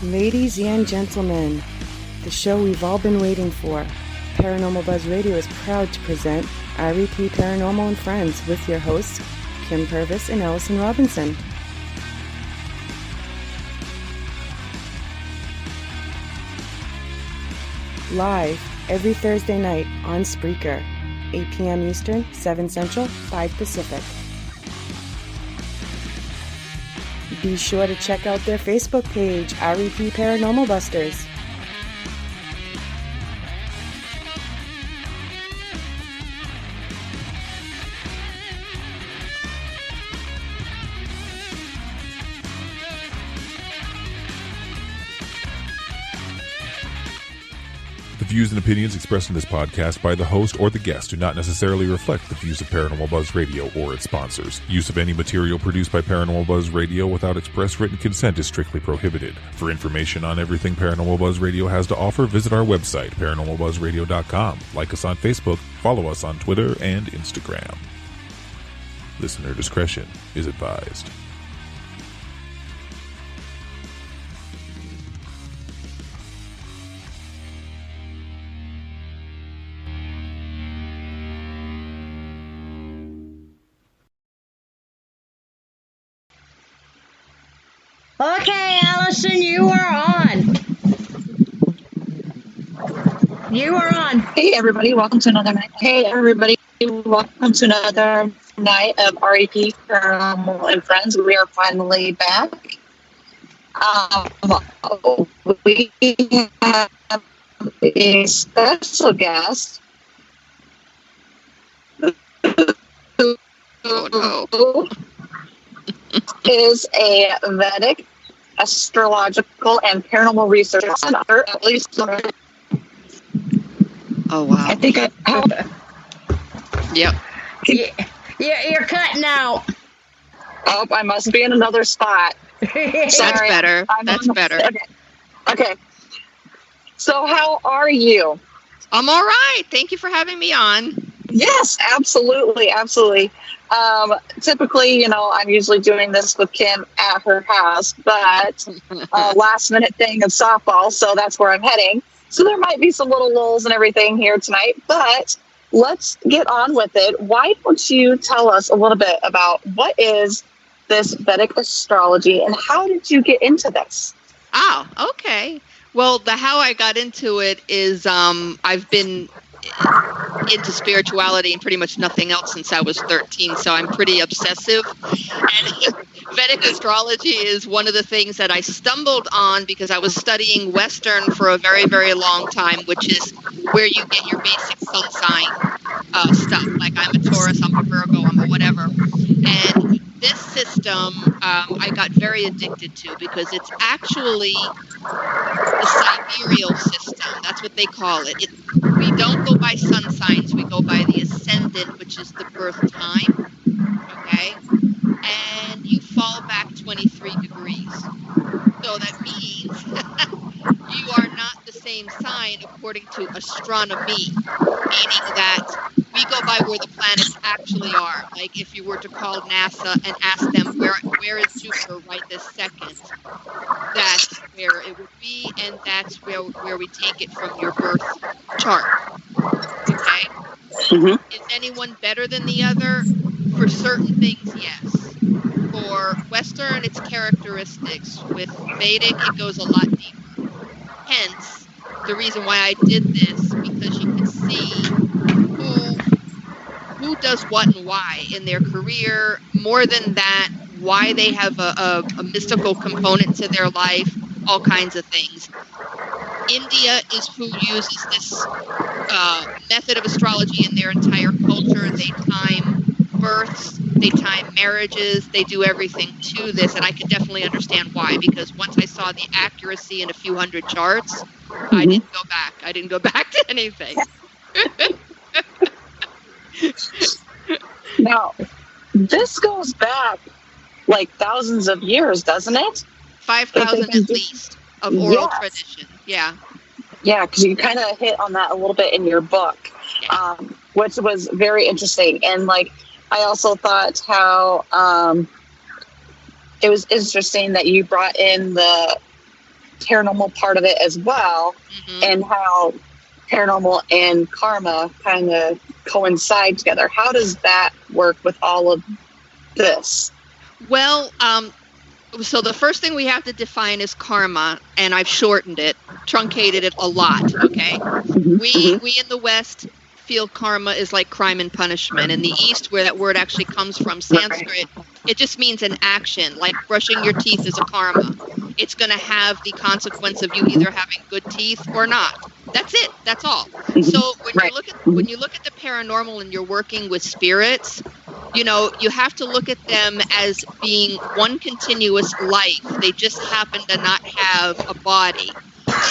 Ladies and gentlemen, the show we've all been waiting for. Paranormal Buzz Radio is proud to present REP Paranormal and Friends with your hosts, Kim Purvis and Allison Robinson. Live every Thursday night on Spreaker, 8 p.m. Eastern, 7 Central, 5 Pacific. Be sure to check out their Facebook page, REP Paranormal Busters. The views and opinions expressed in this podcast by the host or the guest do not necessarily reflect the views of Paranormal Buzz Radio or its sponsors. Use of any material produced by Paranormal Buzz Radio without express written consent is strictly prohibited. For information on everything Paranormal Buzz Radio has to offer, visit our website, paranormalbuzzradio.com. Like us on Facebook, follow us on Twitter and Instagram. Listener discretion is advised. Okay, Allison, you are on. You are on. Hey, everybody. Welcome to another night. Hey, everybody. Welcome to another night of REP Paranormal and Friends. We are finally back. We have a special guest. Is a Vedic, astrological, and paranormal researcher, at least. Oh, wow. I think I have. Yep. You're cutting out. Oh, I must be in another spot. That's better. That's better. Okay. So how are you? I'm all right. Thank you for having me on. Yes, absolutely. Typically, I'm usually doing this with Kim at her house, but last minute thing of softball, so that's where I'm heading. So there might be some little lulls and everything here tonight, but let's get on with it. Why don't you tell us a little bit about what is this Vedic astrology and how did you get into this? Oh, okay. Well, how I got into it is I've been into spirituality and pretty much nothing else since I was 13, so I'm pretty obsessive. And Vedic astrology is one of the things that I stumbled on because I was studying Western for a very, very long time, which is where you get your basic sun sign stuff. Like I'm a Taurus, I'm a Virgo, I'm a whatever. And this system I got very addicted to because it's actually the sidereal system. That's what they call it. We don't go by sun signs. We go by the ascendant, which is the birth time. Okay? And you fall back 23 degrees. So that means you are not the same sign according to astronomy, meaning that we go by where the planets actually are. Like if you were to call NASA and ask them where is Jupiter right this second, that's where it would be, and that's where we take it from your birth chart. Okay? Mm-hmm. Is anyone better than the other? For certain things, yes. For Western, it's characteristics. With Vedic, it goes a lot deeper. Hence, the reason why I did this, because you can see who does what and why in their career. More than that, why they have a mystical component to their life, all kinds of things. India is who uses this method of astrology in their entire culture. They time births, they time marriages, they do everything to this, and I can definitely understand why, because once I saw the accuracy in a few hundred charts, mm-hmm. I didn't go back to anything. Now, this goes back like thousands of years, doesn't it? 5,000 at least of oral tradition. Yeah. Yeah, because you kind of hit on that a little bit in your book, which was very interesting. And I also thought how it was interesting that you brought in the paranormal part of it as well, and how paranormal and karma kind of coincide together. How does that work with all of this? Well, so the first thing we have to define is karma, and I've shortened it, truncated it a lot, okay? We in the West feel karma is like crime and punishment. In the East, where that word actually comes from, Sanskrit, it just means an action, like brushing your teeth is a karma. It's going to have the consequence of you either having good teeth or not. That's it. That's all. So when you look at the paranormal and you're working with spirits, you know, you have to look at them as being one continuous life. They just happen to not have a body.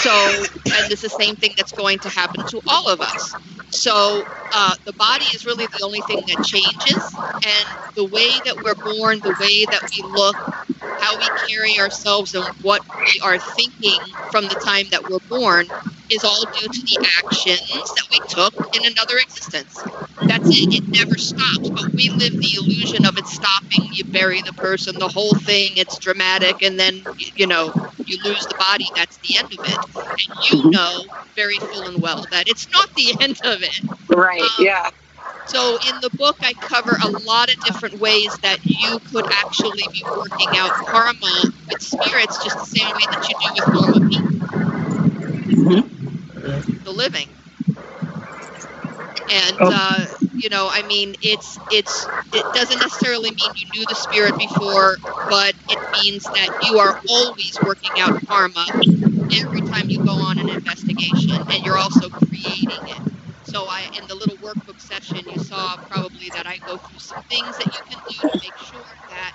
So, and it's the same thing that's going to happen to all of us. So the body is really the only thing that changes, and the way that we're born, the way that we look, how we carry ourselves, and what we are thinking from the time that we're born is all due to the actions that we took in another existence. That's it. It never stops. But we live the illusion of it stopping. You bury the person, the whole thing, it's dramatic, and then, you know, you lose the body. That's the end of it. And you know very full and well that it's not the end of it. Right, yeah. So in the book, I cover a lot of different ways that you could actually be working out karma with spirits, just the same way that you do with normal people. The living. And, you know, I mean, it doesn't necessarily mean you knew the spirit before, but it means that you are always working out karma every time you go on an investigation, and you're also creating it. So in the little workbook session, you saw probably that I go through some things that you can do to make sure that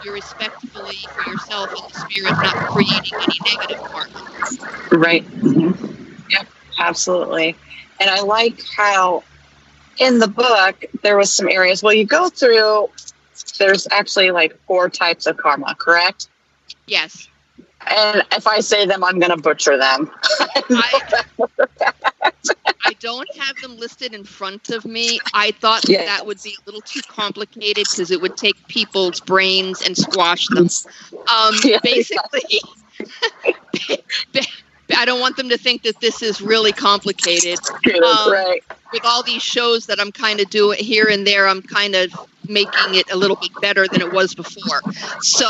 you're respectfully for yourself and the spirit not creating any negative karma. Right. Yep, absolutely. And I like how in the book there was some areas, well, you go through, there's actually like 4 types of karma, correct? Yes. And if I say them, I'm going to butcher them. I don't have them listed in front of me. I thought that would be a little too complicated because it would take people's brains and squash them. Basically, I don't want them to think that this is really complicated. Right. With all these shows that I'm kind of doing here and there, I'm kind of making it a little bit better than it was before. So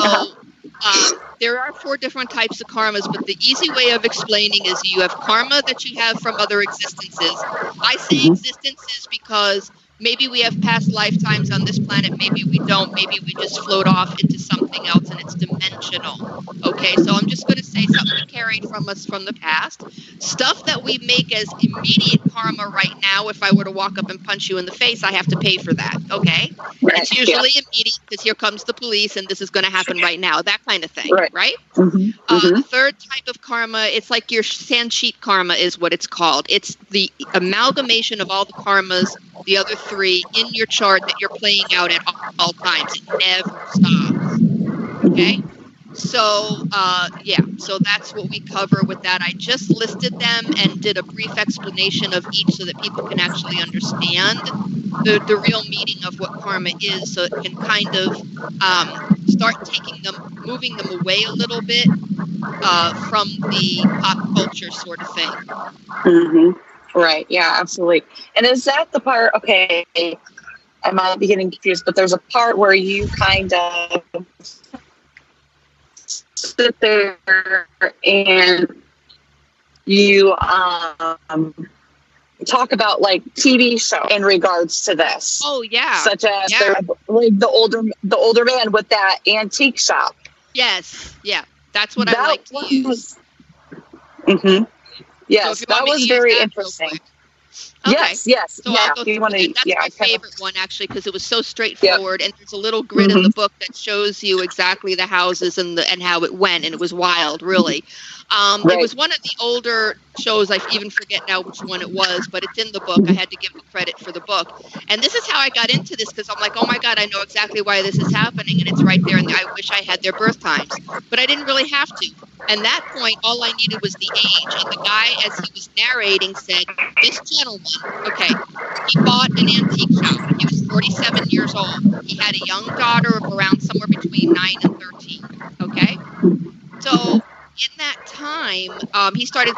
there are 4 different types of karmas, but the easy way of explaining is you have karma that you have from other existences. I say existences because maybe we have past lifetimes on this planet, maybe we don't, maybe we just float off into something else and it's dimensional. Okay, so I'm just going to say something we carried from us from the past. Stuff that we make as immediate karma right now, if I were to walk up and punch you in the face, I have to pay for that, okay? Right. It's usually immediate because here comes the police and this is going to happen right now, that kind of thing, right? The third type of karma, it's like your sand sheet karma is what it's called. It's the amalgamation of all the karmas, the other 3 in your chart that you're playing out at all times. It never stops. Okay? So, so that's what we cover with that. I just listed them and did a brief explanation of each so that people can actually understand the real meaning of what karma is, so it can kind of start moving them away a little bit from the pop culture sort of thing. Right. Yeah, absolutely. And is that the part, okay, I might be getting confused, but there's a part where you kind of sit there and you talk about like TV show in regards to this. Oh yeah. Such as like the older man with that antique shop. Yes. Yeah. That's what I like to use. Yes, so that was very interesting. Okay. Yes. So I'll go through it. That's my favorite one, actually, because it was so straightforward. And there's a little grid in the book that shows you exactly the houses and how it went. And it was wild, really. It was one of the older shows. I even forget now which one it was, but it's in the book. I had to give the credit for the book. And this is how I got into this, because I'm like, oh my God, I know exactly why this is happening. And it's right there. And I wish I had their birth times. But I didn't really have to. And that point, all I needed was the age. And the guy, as he was narrating, said, this gentleman, okay, he bought an antique shop. He was 47 years old. He had a young daughter of around somewhere between 9 and 13, okay? So in that time, he started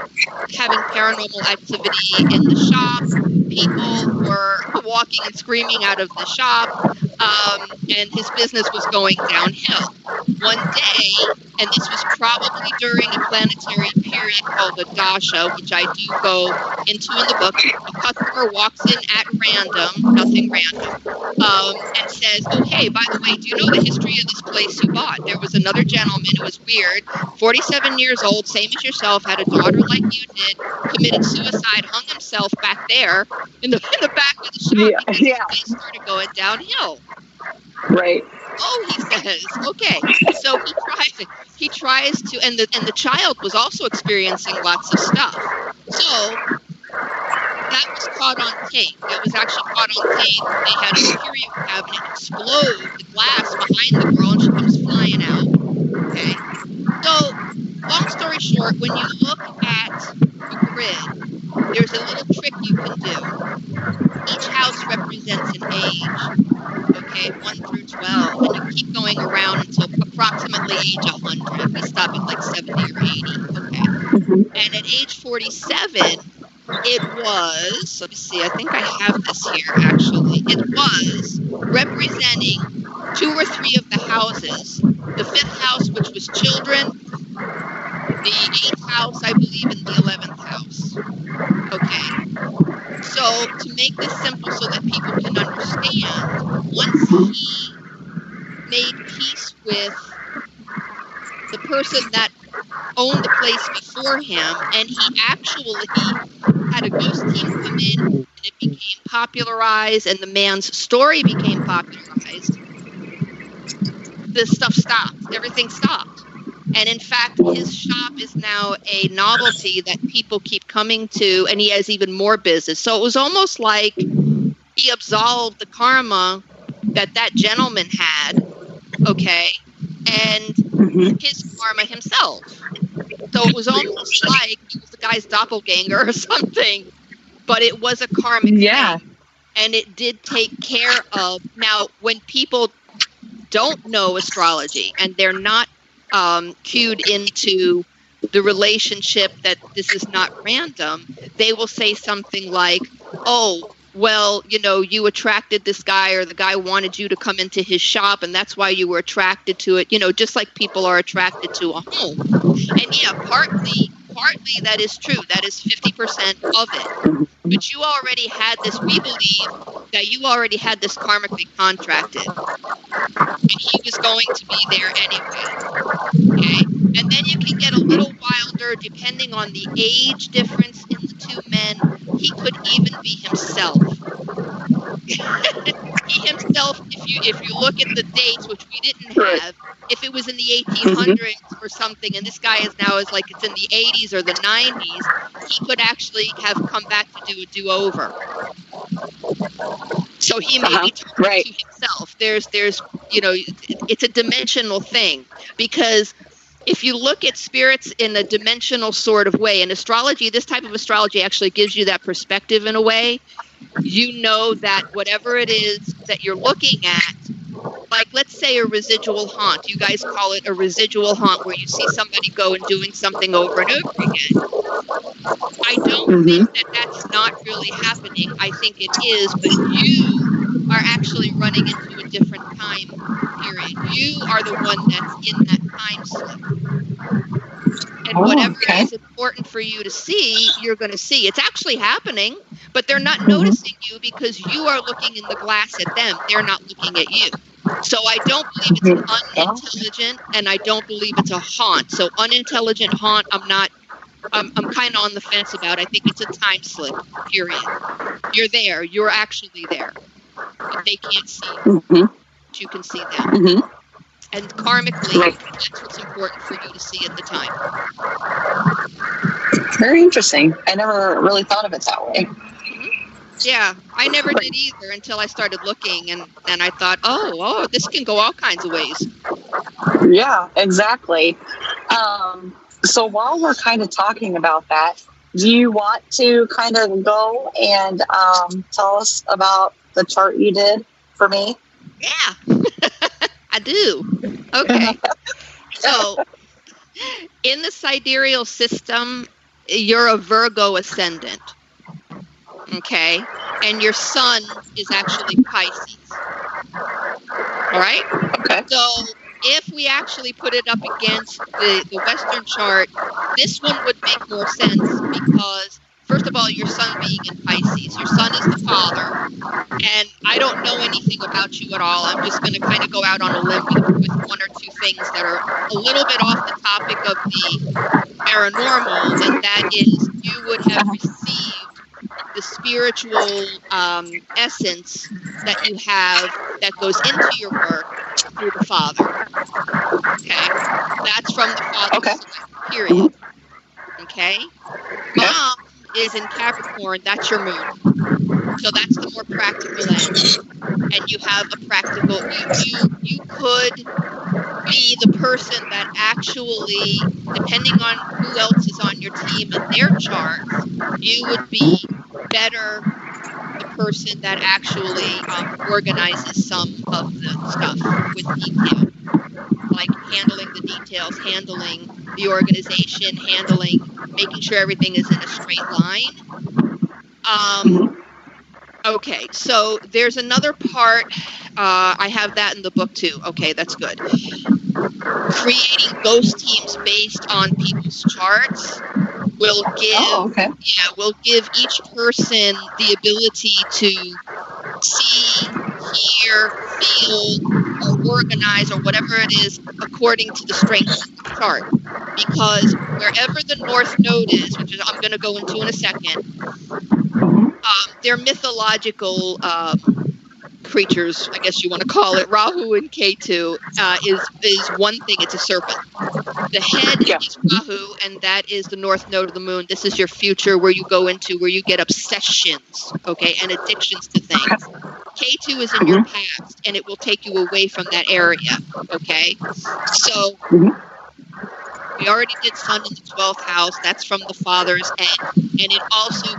having paranormal activity in the shop. People were walking and screaming out of the shop, and his business was going downhill. One day, and this was probably during a planetary period called the Dasha, which I do go into in the book, a customer walks in at random, nothing random, and says, "Oh, hey, by the way, do you know the history of this place you bought? There was another gentleman, it was weird, 47 years old, same as yourself, had a daughter like you did, committed suicide, hung himself back there in the back of the shop because things started going downhill." Right. Oh, he says, okay. So he tries to, and the child was also experiencing lots of stuff. So that was caught on tape. That was actually caught on tape. They had a curio cabinet explode the glass behind the girl, and she comes flying out. Okay. So, long story short, when you look at the grid, there's a little trick you can do. Each house represents an age. Okay, 1 through 12, and you keep going around until approximately age 100. We stop at like 70 or 80. Okay. And at age 47, it was, let me see, I think I have this here actually. It was representing 2 or 3 of the houses. The 5th house, which was children, the 8th house, I believe, and the 11th house. Okay. So, to make this simple so that people can understand, once he made peace with the person that owned the place before him, and he actually had a ghost team come in, and it became popularized, and the man's story became popularized, the stuff stopped. Everything stopped. And in fact, his shop is now a novelty that people keep coming to, and he has even more business. So it was almost like he absolved the karma that gentleman had, okay, and his karma himself. So it was almost like he was the guy's doppelganger or something, but it was a karmic thing, and it did take care of. Now, when people don't know astrology and they're not cued into the relationship that this is not random, they will say something like, "Oh, well, you know, you attracted this guy, or the guy wanted you to come into his shop, and that's why you were attracted to it." You know, just like people are attracted to a home. And yeah, partly that is true. That is 50% of it. But you already had this, we believe that you already had this karmically contracted. And he was going to be there anyway. Okay? And then you can get a little wilder depending on the age difference in the 2 men. He could even be himself. He himself, if you look at the dates, which we didn't have, if it was in the 1800s or something, and this guy is now like it's in the 80s or the 90s, he could actually have come back to do a do-over. So he may be talking to himself. There's, you know, it's a dimensional thing, because if you look at spirits in a dimensional sort of way, and astrology, this type of astrology actually gives you that perspective in a way. You know that whatever it is that you're looking at, like let's say a residual haunt, you guys call it a residual haunt, where you see somebody go and doing something over and over again. I don't think that that's not really happening. I think it is, but you are actually running into a different time period. You are the one that's in that time slip. And whatever is important for you to see, you're going to see. It's actually happening, but they're not noticing you because you are looking in the glass at them. They're not looking at you. So I don't believe it's unintelligent, and I don't believe it's a haunt. So unintelligent haunt, I'm kind of on the fence about. I think it's a time slip, period. You're there. You're actually there. But they can't see you. But you can see them. And karmically, that's what's important for you to see at the time. Very interesting. I never really thought of it that way. Yeah, I never did either until I started looking, and I thought, oh, this can go all kinds of ways. Yeah, exactly. So while we're kind of talking about that, do you want to kind of go and tell us about the chart you did for me? Yeah, I do. Okay. So In the sidereal system, you're a Virgo ascendant. Okay? And your sun is actually Pisces. All right? Okay. So if we actually put it up against the Western chart, this one would make more sense because, first of all, your sun being in Pisces, your sun is the father, and I don't know anything about you at all. I'm just going to kind of go out on a limb with one or two things that are a little bit off the topic of the paranormal, and that is you would have received the spiritual essence that you have that goes into your work through the father. Okay? That's from the father's side, period. Okay? Mom is in Capricorn, that's your moon. So that's the more practical end. And you have a practical, you could be the person that actually, depending on who else is on your team and their chart, you would be better the person that actually organizes some of the stuff with detail. Like handling the details, handling the organization, making sure everything is in a straight line. Okay, so there's another part. I have that in the book too. Okay, that's good. Creating ghost teams based on people's charts will give each person the ability to see, hear, feel, or organize, or whatever it is, according to the strength of the chart. Because wherever the North Node is, which is I'm going to go into in a second, they're mythological creatures, I guess you want to call it. Rahu and Ketu is one thing. It's a serpent. The head is Rahu, and that is the North Node of the moon. This is your future, where you go into, where you get obsessions, okay, and addictions to things. Ketu is in your past, and it will take you away from that area, okay? So we already did Sun in the 12th house. That's from the father's end. And it also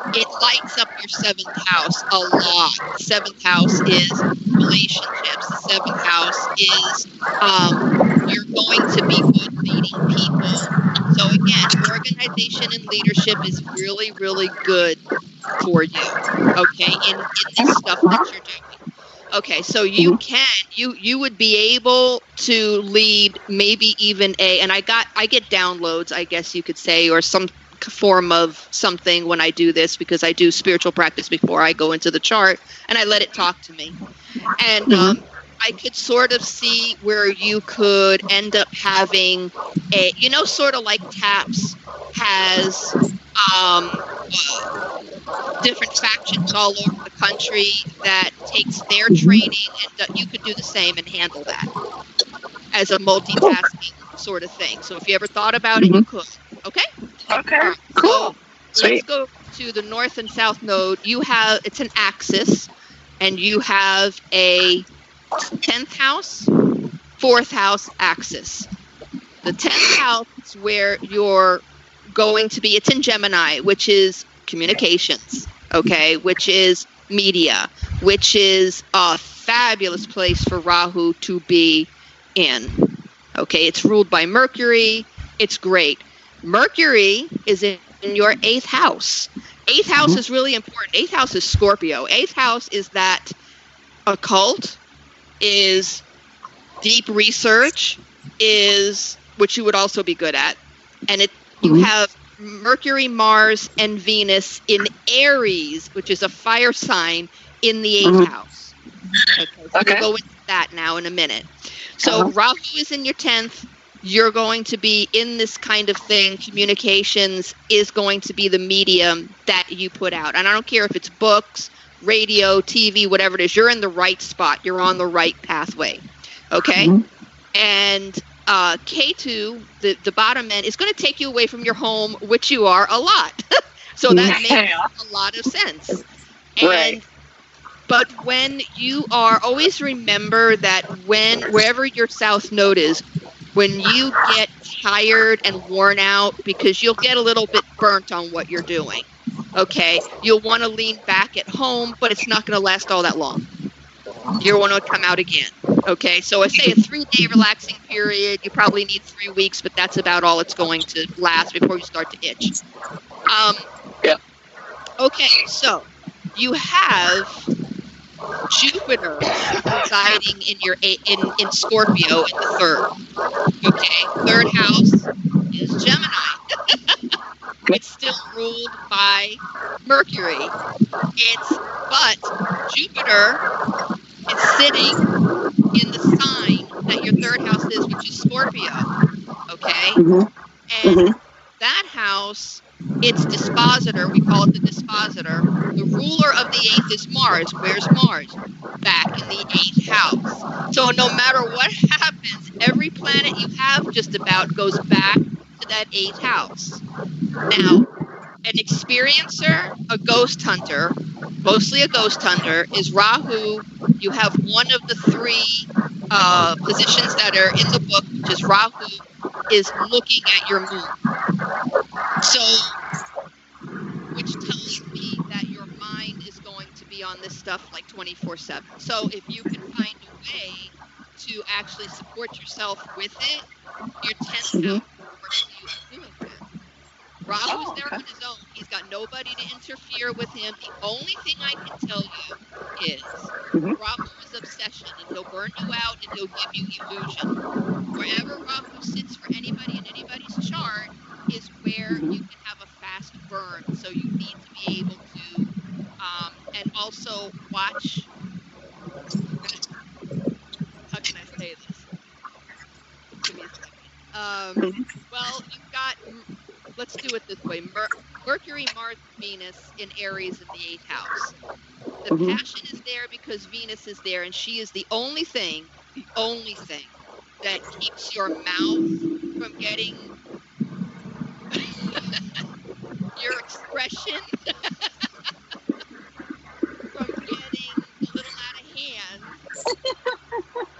it lights up your 7th house a lot. The 7th house is relationships. The 7th house is you're going to be good leading people. So again, organization and leadership is really, really good for you, okay, in this stuff that you're doing. Okay, so you would be able to lead maybe even and I get downloads, I guess you could say, or some form of something when I do this, because I do spiritual practice before I go into the chart, and I let it talk to me. And I could sort of see where you could end up having a, sort of like TAPS has different factions all over the country that takes their training, and you could do the same and handle that as a multitasking sort of thing. So if you ever thought about it, you could. Okay? Okay. Right, Cool. So let's go to the North and South Node. It's an axis, and you have a 10th house, 4th house axis. The 10th house is where you're going to be. It's in Gemini, which is communications, okay, which is media, which is a fabulous place for Rahu to be in. Okay, it's ruled by Mercury. It's great. Mercury is in your 8th house. 8th house is really important. 8th house is Scorpio. 8th house is that occult, is deep research, is which you would also be good at. And you have Mercury, Mars, and Venus in Aries, which is a fire sign, in the 8th house. Okay, so we'll go into that now in a minute. So Rahu is in your 10th. You're going to be in this kind of thing. Communications is going to be the medium that you put out. And I don't care if it's books, radio, TV, whatever it is. You're in the right spot. You're on the right pathway. Okay? And K2, the bottom end, is going to take you away from your home, which you are a lot. So that makes a lot of sense. And but when you are, always remember that wherever your South Node is, when you get tired and worn out, because you'll get a little bit burnt on what you're doing, okay? You'll want to lean back at home, but it's not going to last all that long. You'll want to come out again. Okay, so I say a 3-day relaxing period. You probably need 3 weeks, but that's about all it's going to last before you start to itch. Yeah. Okay, so you have Jupiter residing in your in Scorpio in the third. Okay, third house is Gemini. It's still ruled by Mercury. But Jupiter is sitting in the sign that your third house is, which is Scorpio. Okay, and that house, its dispositor, we call it the dispositor. The ruler of the 8th is Mars. Where's Mars? Back in the 8th house. So no matter what happens, every planet you have just about goes back to that 8th house. Now, an experiencer, a ghost hunter, mostly a ghost hunter, is Rahu. You have one of the 3 positions that are in the book, which is Rahu is looking at your moon. So, which tells me that your mind is going to be on this stuff like 24/7. So if you can find a way to actually support yourself with it, your 10th house works you doing that. Rahu's there on his own. He's got nobody to interfere with him. The only thing I can tell you is Rahu's obsession, and he'll burn you out and he'll give you illusion. Wherever Rahu sits for anybody in anybody's chart is where you can have a fast burn. So you need to be able to, and also watch. How can I say this? Give me a second. Well, you've got. Let's do it this way. Mercury, Mars, Venus in Aries in the 8th house. The passion is there because Venus is there, and she is the only thing that keeps your mouth from getting your expression from getting a little out of hand.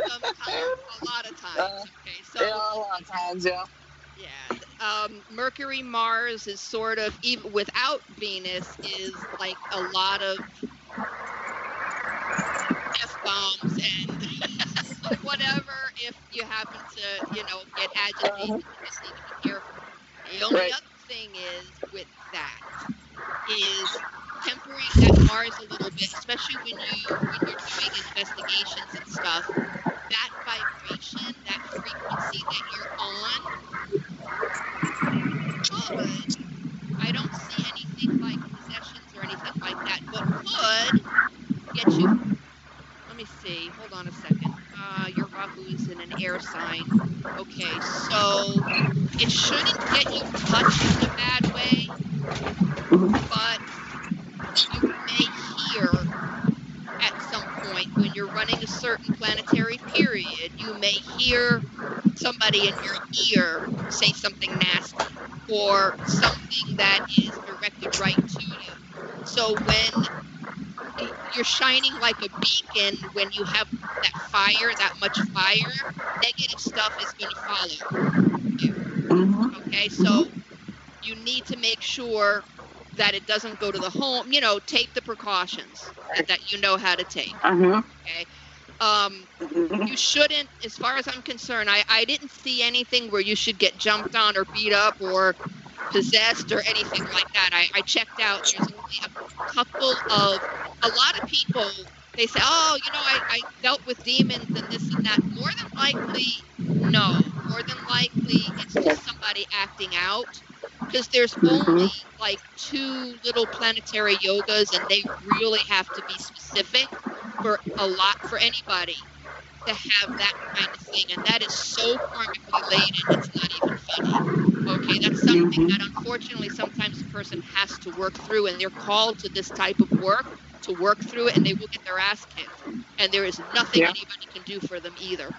Sometimes, a lot of times. Okay, so yeah, a lot of times, yeah. Yeah. Mercury, Mars is sort of, even without Venus, is like a lot of F-bombs and whatever if you happen to, get agitated. You just need to be careful. The only other thing is with that is tempering that Mars a little bit, especially when you're doing investigations and stuff. That vibration, that frequency that you're on, could, I don't see anything like possessions or anything like that, but could get you, let me see, hold on a second. Your Rahu is in an air sign. Okay, so it shouldn't get you touched in a bad way, but you may hear at some point when you're running a certain planetary period, you may hear somebody in your ear say something nasty or something that is directed right to you. So when you're shining like a beacon, when you have that fire, that much fire, negative stuff is going to follow you. Okay, so you need to make sure that it doesn't go to the home, take the precautions that you know how to take. Okay. You shouldn't, as far as I'm concerned, I didn't see anything where you should get jumped on or beat up or possessed or anything like that. I checked out, there's only a couple of, a lot of people, they say, oh, I dealt with demons and this and that. More than likely, no. More than likely, it's just somebody acting out. Because there's only like 2 little planetary yogas, and they really have to be specific for anybody to have that kind of thing, and that is so karmically laden, it's not even funny. Okay, that's something that unfortunately sometimes a person has to work through, and they're called to this type of work to work through it, and they will get their ass kicked, and there is nothing anybody can do for them either.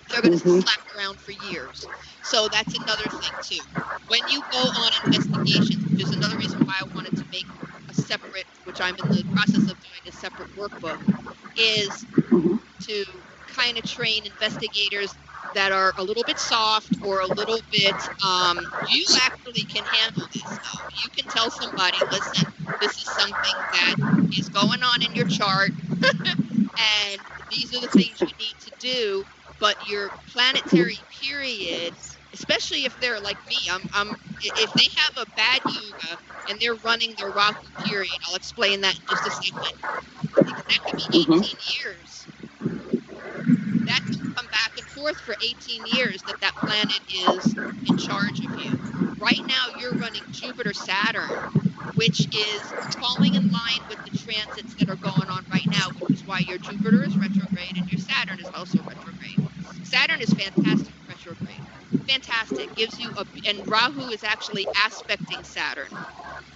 They're going to slap around for years. So that's another thing too. When you go on investigations, which is another reason why I wanted to make a separate, which I'm in the process of doing a separate workbook, is to kind of train investigators that are a little bit soft or a little bit, you actually can handle this though. You can tell somebody, listen, this is something that is going on in your chart and these are the things you need to do, but your planetary period, especially if they're like me, if they have a bad yoga and they're running their Rahu period, I'll explain that in just a second. That could be 18 years. That can come back and forth for 18 years that planet is in charge of you. Right now, you're running Jupiter-Saturn, which is falling in line with the transits that are going on right now, which is why your Jupiter is retrograde and your Saturn is also retrograde. Saturn is fantastic retrograde. Fantastic. Gives you and Rahu is actually aspecting Saturn.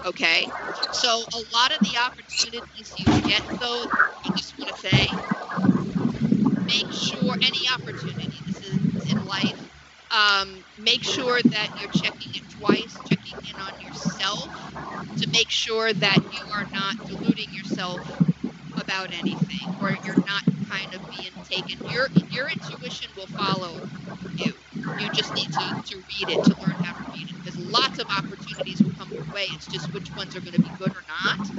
Okay? So a lot of the opportunities you get, though, I just want to say, make sure any opportunity, this is in life, make sure that you're checking it twice, checking in on yourself to make sure that you are not deluding yourself about anything, or you're not kind of being taken. Your intuition will follow you. You just need to read it, to learn how to read it, because lots of opportunities will come your way. It's just which ones are going to be good or not.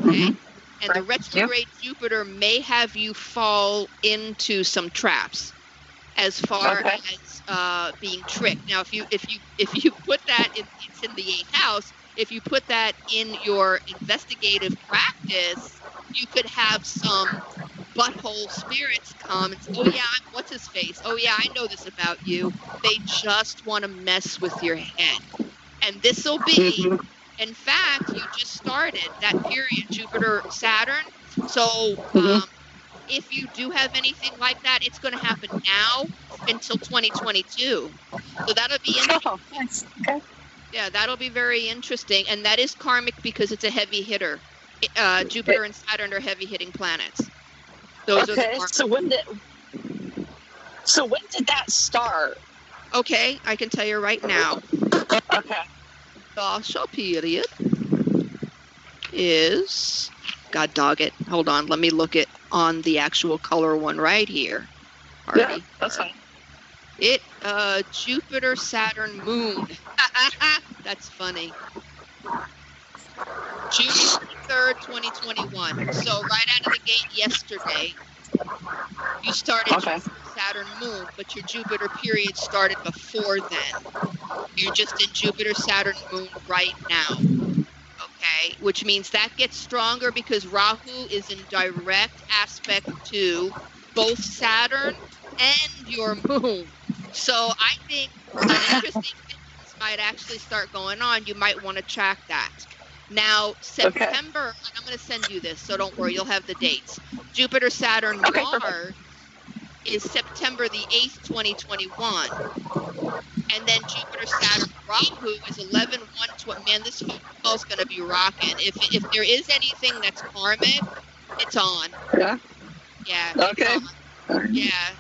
Okay? And the retrograde Jupiter may have you fall into some traps as far as being tricked. Now, if you put that it's in the 8th house, if you put that in your investigative practice, you could have some butthole spirits come and say, oh yeah, what's his face? Oh yeah, I know this about you. They just want to mess with your head. And this will be, in fact, you just started that period, Jupiter-Saturn. So if you do have anything like that, it's going to happen now until 2022. So that'll be interesting. Oh, nice. Okay. Yeah, that'll be very interesting. And that is karmic because it's a heavy hitter. Jupiter and Saturn are heavy hitting planets. Those are the So when did that start? Okay, I can tell you right now. Okay. Dasha period is, God dog it. Hold on, let me look it on the actual color one right here. Yeah, that's fine. It Jupiter, Saturn, Moon. That's funny. June 3rd, 2021. So right out of the gate yesterday, you started Jupiter, Saturn, Moon, but your Jupiter period started before then. You're just in Jupiter, Saturn, Moon right now. Okay, which means that gets stronger because Rahu is in direct aspect to both Saturn and your Moon. So I think some interesting things might actually start going on. You might want to track that. Now, September, and I'm going to send you this, so don't worry, you'll have the dates. Jupiter, Saturn, Mars is September the 8th, 2021. And then Jupiter, Saturn, Rahu is 11/1. Man, this fall's going to be rocking. If there is anything that's karmic, it's on. Yeah? Yeah. Okay. Yeah.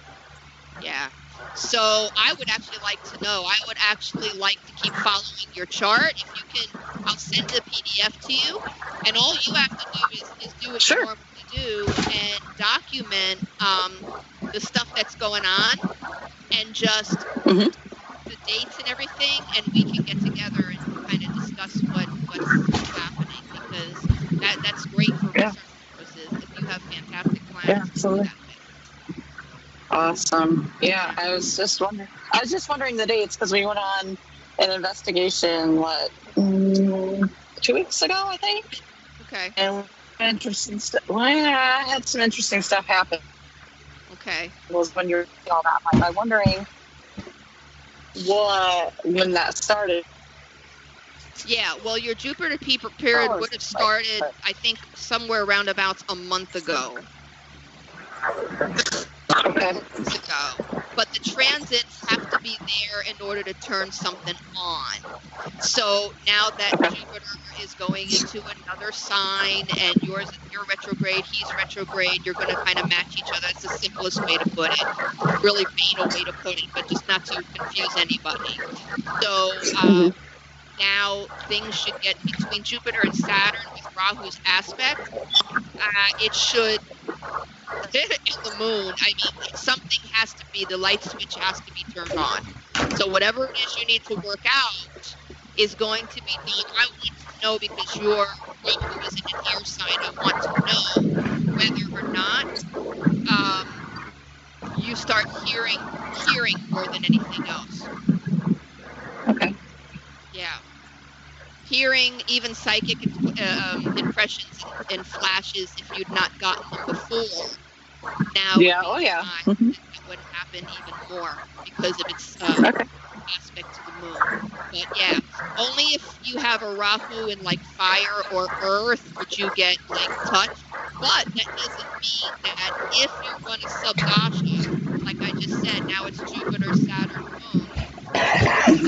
Yeah. So I would actually like to know. I would actually like to keep following your chart. If you can, I'll send a PDF to you. And all you have to do is do what you normally do and document the stuff that's going on and just the dates and everything. And we can get together and kind of discuss what's happening, because that's great for research purposes if you have fantastic plans. Yeah, absolutely. Awesome. Yeah, I was just wondering the dates because we went on an investigation 2 weeks ago, I think. Okay. And interesting stuff. Well, I had some interesting stuff happen. Okay. Was when you're all that. I'm wondering when that started. Yeah, well, your Jupiter period would have started, I think, somewhere around about a month ago. Okay. But the transits have to be there in order to turn something on. So now that Jupiter is going into another sign and you're retrograde, he's retrograde, you're going to kind of match each other. That's the simplest way to put it. Really banal way to put it, but just not to confuse anybody. So now things should get between Jupiter and Saturn with Rahu's aspect. It should. In the moon, I mean, something has to be, the light switch has to be turned on. So whatever it is you need to work out is going to be done. I want to know, because your Rahu is in an air sign, I want to know whether or not start hearing more than anything else. Okay. Yeah. Hearing, even psychic impressions and flashes, if you'd not gotten them before, now Yeah. would be Oh, yeah. time that would happen even more because of its Okay. aspect to the moon. But yeah, only if you have a Rahu in like fire or earth would you get like touched. But that doesn't mean that if you run a subdasha, like I just said, now it's Jupiter, Saturn, Moon,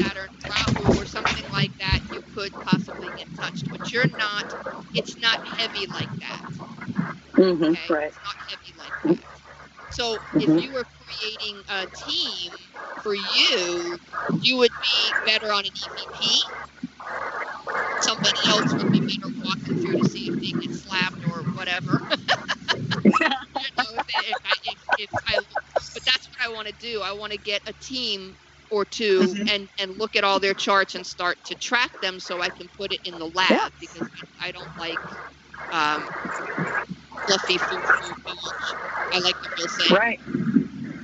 Saturn, Rahu, or something like that, you could possibly get touched. But it's not heavy like that. Okay? Right. It's not heavy like that. So if you were creating a team for you would be better on an EVP. Somebody else would be better walking through to see if they get slapped or whatever. But that's what I want to do. I want to get a team or two and look at all their charts and start to track them so I can put it in the lab because I don't like fluffy food. I like the real thing. Right.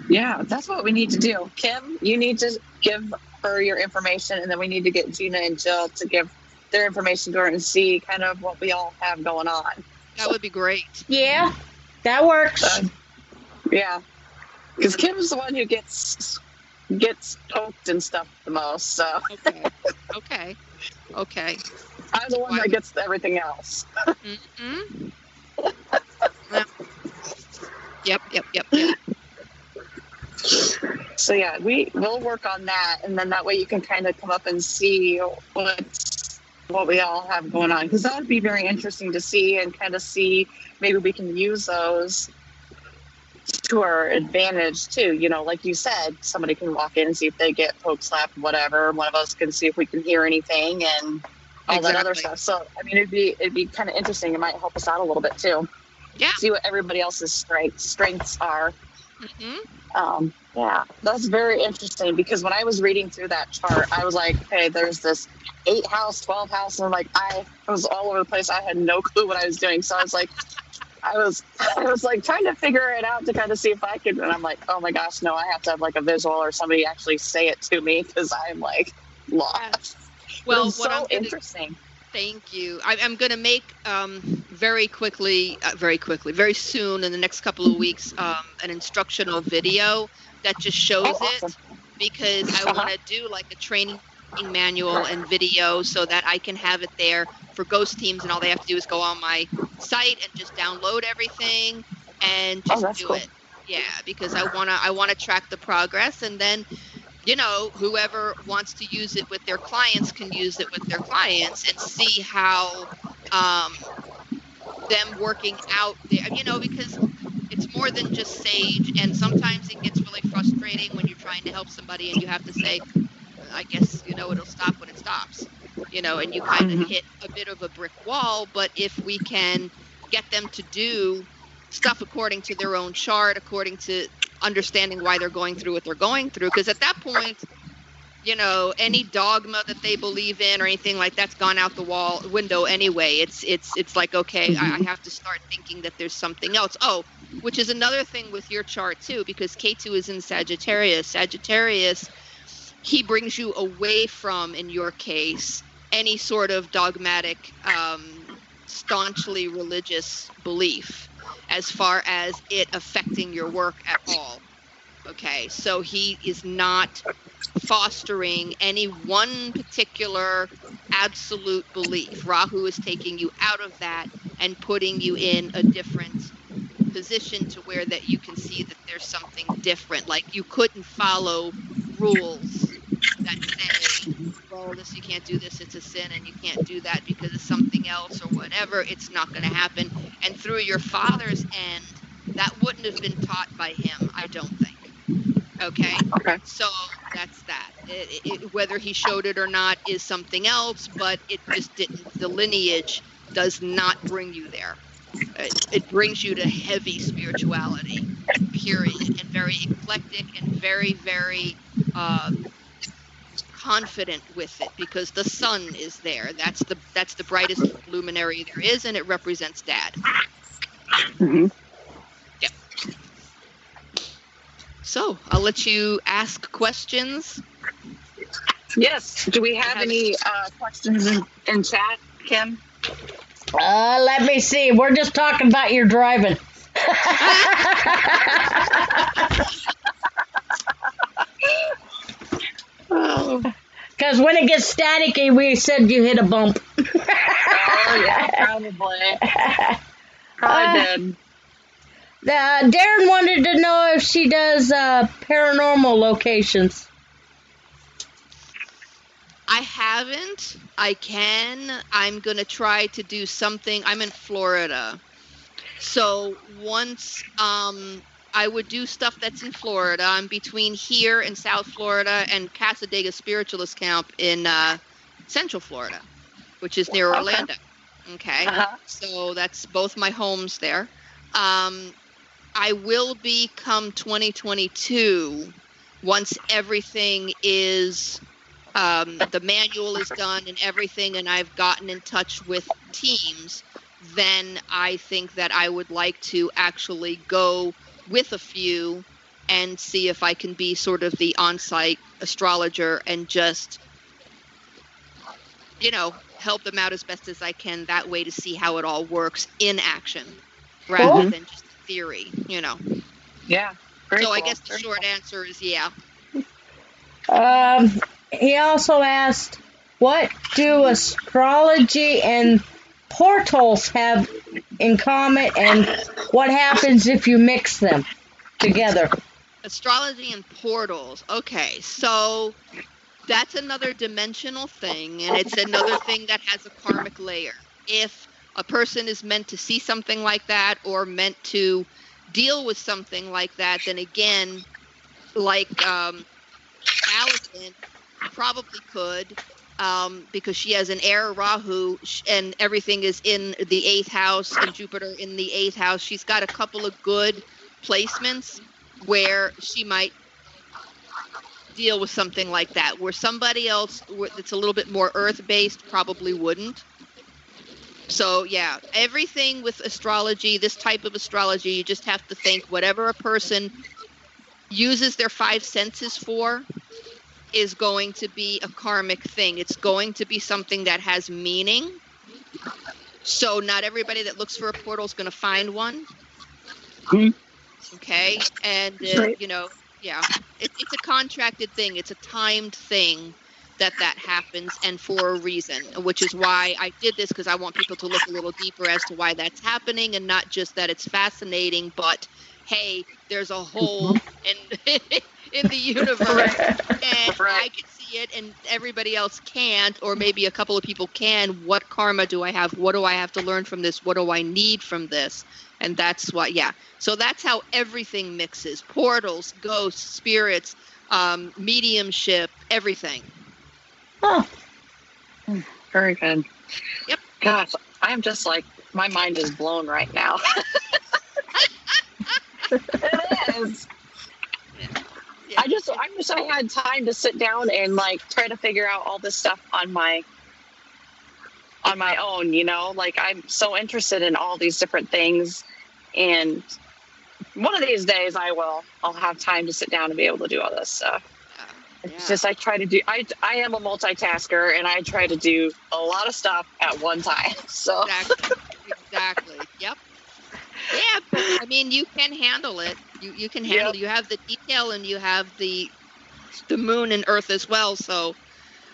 Yeah, that's what we need to do. Kim, you need to give her your information, and then we need to get Gina and Jill to give their information to her and see kind of what we all have going on. That would be great. Yeah, that works. Yeah, because Kim's the one who gets poked and stuff the most. So Okay. I'm the one that gets everything else. Mm-hmm. Yep. So yeah, we'll work on that, and then that way you can kind of come up and see what we all have going on, because that would be very interesting to see and kind of see maybe we can use those to our advantage too. You know, like you said, somebody can walk in and see if they get poke slapped, whatever. One of us can see if we can hear anything and all that other stuff. So I mean, it'd be kind of interesting. It might help us out a little bit too. Yeah. See what everybody else's strengths are. Mm-hmm. Yeah, that's very interesting, because when I was reading through that chart, I was like, okay, there's this 8 house, 12 house, and like I was all over the place. I had no clue what I was doing. So I was like, I was like trying to figure it out to kind of see if I could, and I'm like, oh my gosh, no, I have to have like a visual or somebody actually say it to me, because I'm like lost. Well, what so interesting. Thank you. I'm going to make very soon in the next couple of weeks an instructional video that just shows awesome. it, because I want to do like a training manual and video so that I can have it there for ghost teams, and all they have to do is go on my site and just download everything and just do it. Yeah, because I want to track the progress, and then you know, whoever wants to use it with their clients can use it with their clients and see how them working out there, you know, because it's more than just sage, and sometimes it gets really frustrating when you're trying to help somebody and you have to say, I guess, you know, it'll stop when it stops, you know, and you kind of hit a bit of a brick wall. But if we can get them to do stuff according to their own chart, according to understanding why they're going through what they're going through, because at that point, you know, any dogma that they believe in or anything like that's gone out the window anyway. It's like, okay, I have to start thinking that there's something else. Oh, which is another thing with your chart too, because K2 is in Sagittarius. Sagittarius, he brings you away from, in your case, any sort of dogmatic, staunchly religious belief as far as it affecting your work at all. Okay, so he is not fostering any one particular absolute belief. Rahu is taking you out of that and putting you in a different position to where that you can see that there's something different. Like you couldn't follow rules that say, well, you can't do this, it's a sin, and you can't do that because it's something else or whatever. It's not going to happen. And through your father's end, that wouldn't have been taught by him, I don't think. Okay. So that's that. Whether he showed it or not is something else, but it just didn't. The lineage does not bring you there. It brings you to heavy spirituality, period, and very eclectic and very, very confident with it, because the sun is there. That's the brightest luminary there is, and it represents Dad. So I'll let you ask questions. Yes. Do we have any questions in chat, Kim? Let me see. We're just talking about your driving. Because when it gets staticky, we said you hit a bump. Oh, yeah, probably. Probably did. Darren wanted to know if she does paranormal locations. I haven't. I can. I'm going to try to do something. I'm in Florida. So once I would do stuff that's in Florida. I'm between here in South Florida and Casadega Spiritualist Camp in Central Florida, which is near Orlando. Okay. Uh-huh. So that's both my homes there. I will be come 2022 once everything is the manual is done and everything, and I've gotten in touch with teams, then I think that I would like to actually go with a few and see if I can be sort of the on-site astrologer and just, help them out as best as I can that way to see how it all works in action rather than just theory, Yeah. So Cool. I guess the short answer is yeah. He also asked, what do astrology and portals have in common, and what happens if you mix them together? Astrology and portals. Okay, so that's another dimensional thing, and it's another thing that has a karmic layer. If a person is meant to see something like that or meant to deal with something like that, then again, like Allison probably could, because she has an air Rahu and everything is in the 8th house and Jupiter in the 8th house. She's got a couple of good placements where she might deal with something like that, where somebody else that's a little bit more earth-based probably wouldn't. So yeah, everything with astrology, this type of astrology, you just have to think whatever a person uses their 5 senses for is going to be a karmic thing. It's going to be something that has meaning. So not everybody that looks for a portal is going to find one. Okay. And, yeah, it's a contracted thing. It's a timed thing that happens, and for a reason, which is why I did this, because I want people to look a little deeper as to why that's happening, and not just that it's fascinating, but hey, there's a hole in the universe, and I can see it, and everybody else can't, or maybe a couple of people can. What karma do I have? What do I have to learn from this? What do I need from this? And that's what, yeah. So that's how everything mixes: portals, ghosts, spirits, mediumship, everything. Oh, Very good. Yep. Gosh, I'm just like, my mind is blown right now. It is. Yeah. I wish I had time to sit down and like try to figure out all this stuff on my own, like I'm so interested in all these different things, and one of these days I'll have time to sit down and be able to do all this stuff. It's just, I am a multitasker, and I try to do a lot of stuff at one time. So Exactly. Yep. Yeah, but I mean, you can handle it. You can handle it. You have the detail, and you have the moon and earth as well. So,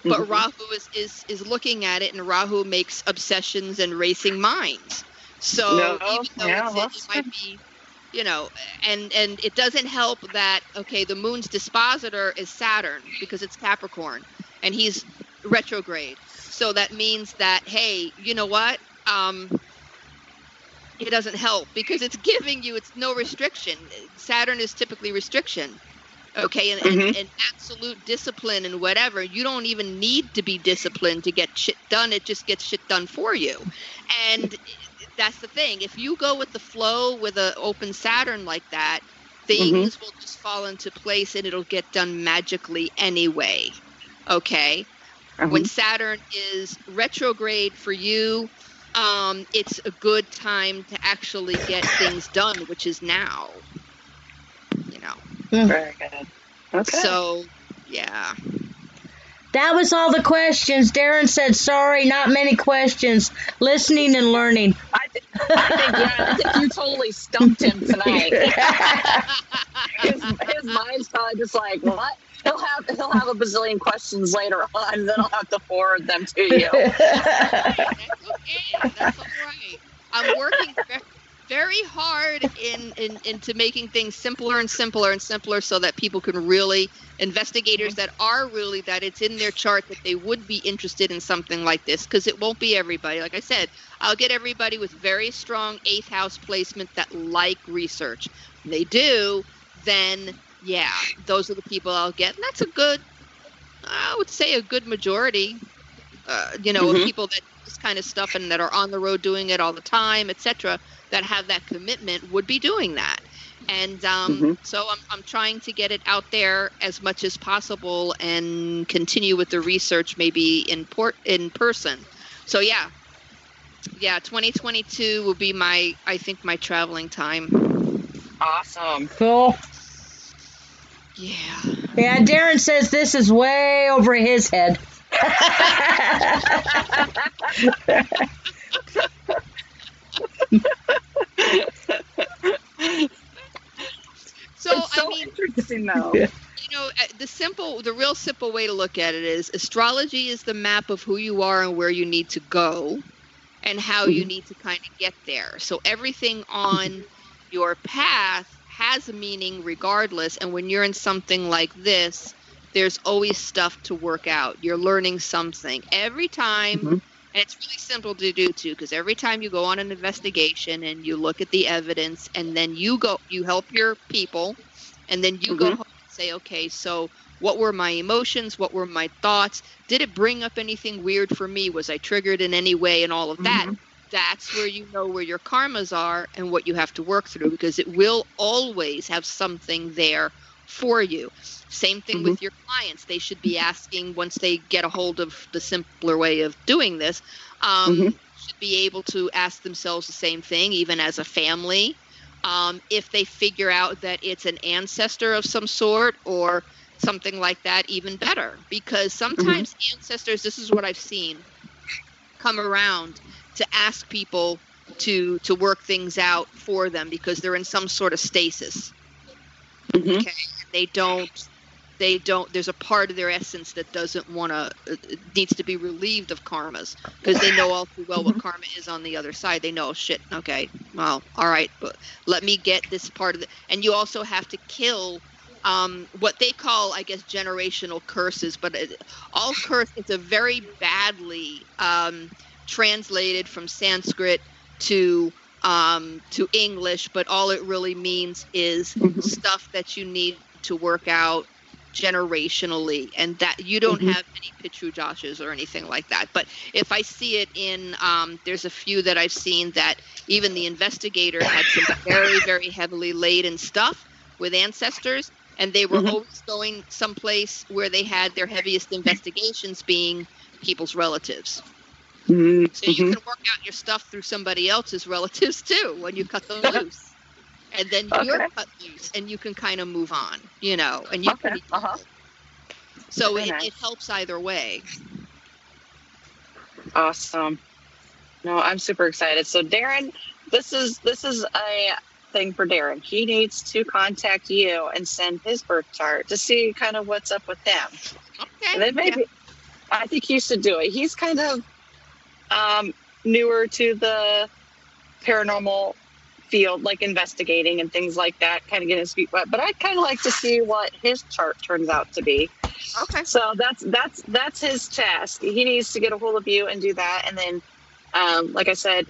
but Rahu is looking at it, and Rahu makes obsessions and racing minds. So even though it might be, and it doesn't help that, okay, the moon's dispositor is Saturn because it's Capricorn, and he's retrograde. So that means that, hey, you know what? It doesn't help because it's giving you, it's no restriction. Saturn is typically restriction. Okay, and absolute discipline and whatever. You don't even need to be disciplined to get shit done. It just gets shit done for you. And that's the thing. If you go with the flow with an open Saturn like that, things will just fall into place, and it'll get done magically anyway. Okay? When Saturn is retrograde for you, it's a good time to actually get things done, which is now. Very good. Okay. So, yeah. That was all the questions. Darren said, sorry, not many questions. Listening and learning. I think you totally stumped him tonight. his mind's probably just like, what? He'll have a bazillion questions later on, and then I'll have to forward them to you. That's okay. That's all right. I'm working very hard into making things simpler and simpler and simpler so that people can really, investigators that it's in their chart that they would be interested in something like this, because it won't be everybody. Like I said, I'll get everybody with very strong 8th house placement that like research. When they do, then yeah, those are the people I'll get. And that's I would say a good majority, of people that do this kind of stuff and that are on the road doing it all the time, etc., that have that commitment would be doing that. And so I'm trying to get it out there as much as possible and continue with the research maybe in person. So yeah, 2022 will be my traveling time. Awesome. Cool. Yeah. Yeah, Darren says this is way over his head. So interesting though. The real simple way to look at it is astrology is the map of who you are and where you need to go and how you need to kind of get there. So everything on your path has a meaning regardless. And when you're in something like this, there's always stuff to work out. You're learning something every time. And it's really simple to do too, because every time you go on an investigation and you look at the evidence and then you help your people and then you go home and say, okay, so what were my emotions? What were my thoughts? Did it bring up anything weird for me? Was I triggered in any way and all of that? That's where you know where your karmas are and what you have to work through, because it will always have something there for you. Same thing with your clients. They should be asking, once they get a hold of the simpler way of doing this, should be able to ask themselves the same thing, even as a family. If they figure out that it's an ancestor of some sort or something like that, even better. Because sometimes ancestors, this is what I've seen, come around to ask people to work things out for them because they're in some sort of stasis. Okay, they don't, there's a part of their essence that needs to be relieved of karmas, because they know all too well what karma is on the other side. They know, oh, shit, okay, well, all right, but let me get this part of it. And you also have to kill what they call, I guess, generational curses, but all curse, it's a very badly translated from Sanskrit to English, but all it really means is stuff that you need to work out generationally, and that you don't have any Pitru Joshes or anything like that. But if I see it in, there's a few that I've seen that even the investigator had some very, very heavily laden stuff with ancestors, and they were always going someplace where they had their heaviest investigations being people's relatives. So you can work out your stuff through somebody else's relatives too when you cut them loose. And then you're cut loose and you can kind of move on, and you can So it helps either way. Awesome. No, I'm super excited. So Darren, this is a thing for Darren. He needs to contact you and send his birth chart to see kind of what's up with them. Okay. And then maybe I think he should do it. He's kind of newer to the paranormal field, like investigating and things like that, kind of getting his feet wet. But I'd kind of like to see what his chart turns out to be. Okay. So that's his task. He needs to get a hold of you and do that. And then, like I said,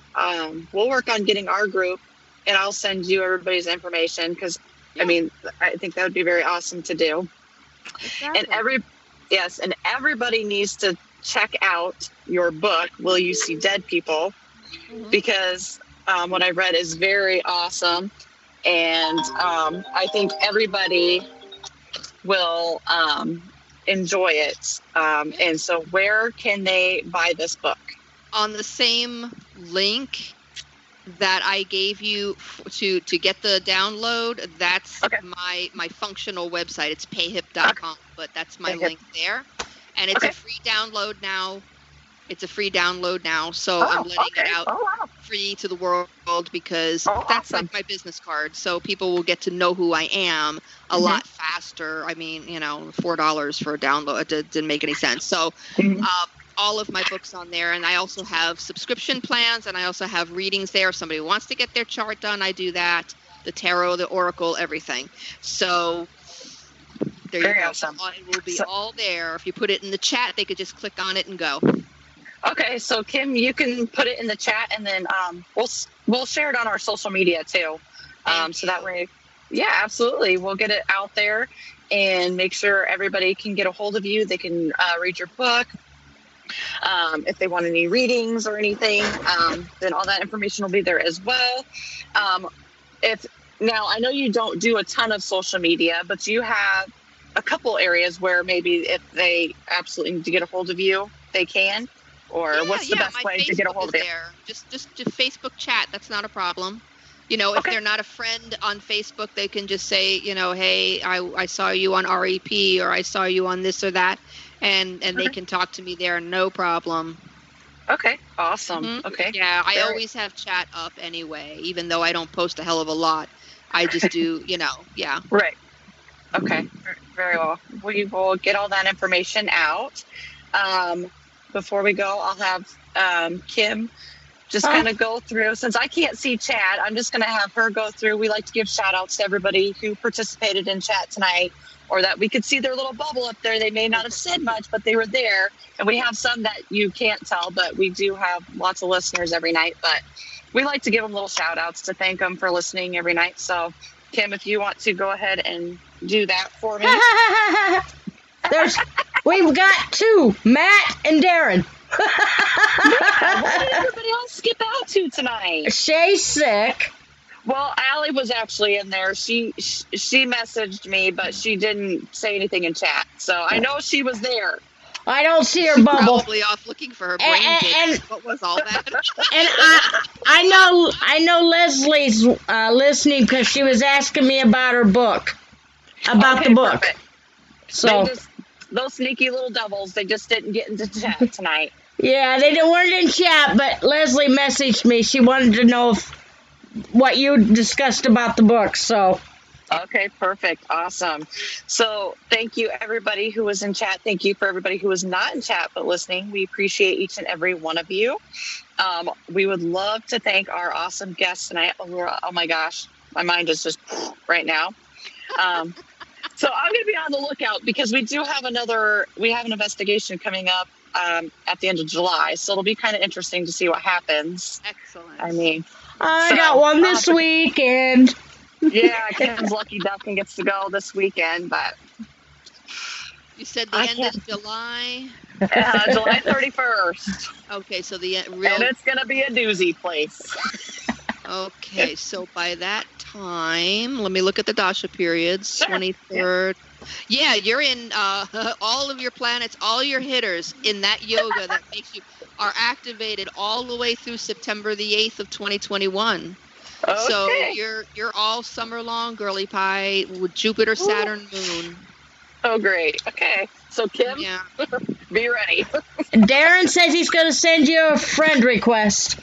we'll work on getting our group, and I'll send you everybody's information because, I mean, I think that would be very awesome to do. Exactly. And everybody needs to check out your book, Will You See Dead People? Because what I read is very awesome, and I think everybody will enjoy it. And so where can they buy this book? On the same link that I gave you to get the download, that's my functional website. It's payhip.com, but that's my link there. And it's a free download now. It's a free download now, so I'm letting it out free to the world because that's like my business card. So people will get to know who I am a lot faster. I mean, $4 for a download, it didn't make any sense. So all of my books on there, and I also have subscription plans, and I also have readings there. If somebody wants to get their chart done, I do that. The tarot, the oracle, everything. So there you go. Awesome. It will be all there. If you put it in the chat, they could just click on it and go. Okay, so Kim, you can put it in the chat, and then we'll share it on our social media too. So that way, absolutely, we'll get it out there and make sure everybody can get a hold of you. They can read your book. If they want any readings or anything, then all that information will be there as well. Now I know you don't do a ton of social media, but you have a couple areas where maybe if they absolutely need to get a hold of you, they can. Or what's the best way to get a hold of you? Just Facebook chat. That's not a problem. If they're not a friend on Facebook, they can just say, hey, I saw you on REP, or I saw you on this or that, and they can talk to me there, no problem. Okay, awesome. Okay. Yeah, I always have chat up anyway, even though I don't post a hell of a lot. I just do, yeah. Right. Okay, very well. We will get all that information out. Before we go, I'll have Kim just kind of go through. Since I can't see chat, I'm just going to have her go through. We like to give shout outs to everybody who participated in chat tonight, or that we could see their little bubble up there. They may not have said much, but they were there. And we have some that you can't tell, but we do have lots of listeners every night. But we like to give them little shout outs to thank them for listening every night. So Kim, if you want to go ahead and do that for me. We've got two, Matt and Darren. What did everybody else skip out to tonight? Shay's sick. Well, Allie was actually in there. She messaged me, but she didn't say anything in chat. So I know she was there. I don't see her bubble. Probably off looking for her brain. And what was all that? And I know Leslie's listening because she was asking me about her book, about the book. Perfect. So those sneaky little devils, they just didn't get into chat tonight. Yeah, they weren't in chat, but Leslie messaged me. She wanted to know what you discussed about the book. So. Okay, perfect. Awesome. So thank you, everybody who was in chat. Thank you for everybody who was not in chat but listening. We appreciate each and every one of you. We would love to thank our awesome guests tonight. Alura, oh my gosh, my mind is just right now. So I'm going to be on the lookout because we have an investigation coming up at the end of July. So it'll be kind of interesting to see what happens. Excellent. I mean, I got one this weekend. Yeah, Kim's lucky duck and gets to go this weekend, but you said the end of July. July 31st. Okay, so and it's gonna be a doozy place. Okay, so by that time, let me look at the dasha periods. Sure. 23rd. Yeah, you're in all of your planets, all your hitters in that yoga that makes you are activated all the way through September the 8th of 2021. Okay. So you're all summer long, girly pie, with Jupiter, Saturn, Moon. Oh, great. Okay. So, Kim, be ready. Darren says he's going to send you a friend request.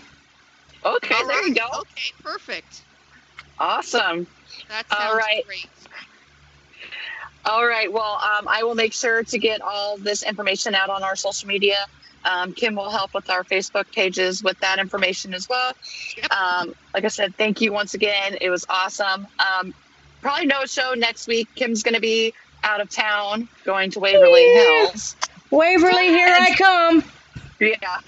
Okay, all there you go. Okay, perfect. Awesome. That sounds great. All right. Well, I will make sure to get all this information out on our social media. Kim will help with our Facebook pages with that information as well. Yep. Like I said, thank you once again. It was awesome. Probably no show next week. Kim's going to be out of town going to Waverly Hills. Waverly, here I come. Yeah.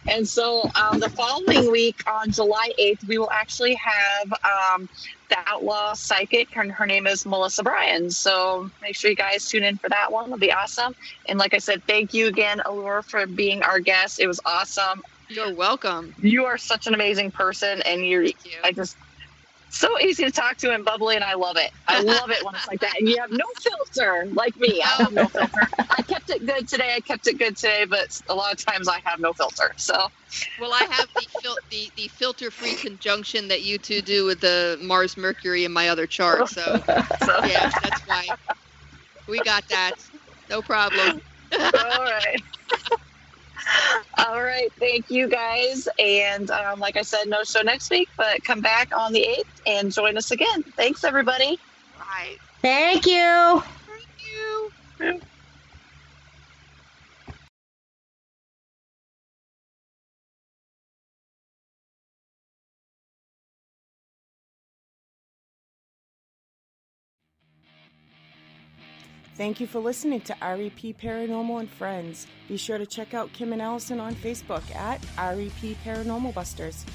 And so the following week on July 8th, we will actually have the Outlaw Psychic. Her name is Melissa Bryan. So make sure you guys tune in for that one. It'll be awesome. And like I said, thank you again, Alura, for being our guest. It was awesome. You're welcome. You are such an amazing person. And Thank you. So easy to talk to and bubbly, and I love it. I love it when it's like that. And you have no filter, like me. I have no filter. I kept it good today, but a lot of times I have no filter. So, well, I have the filter-free conjunction that you two do with the Mars Mercury in my other chart. So yeah, that's why we got that. No problem. All right. All right. Thank you, guys. And like I said, no show next week, but come back on the 8th and join us again. Thanks, everybody. Right. Thank you. Thank you. Thank you for listening to REP Paranormal and Friends. Be sure to check out Kim and Allison on Facebook at REP Paranormal Busters.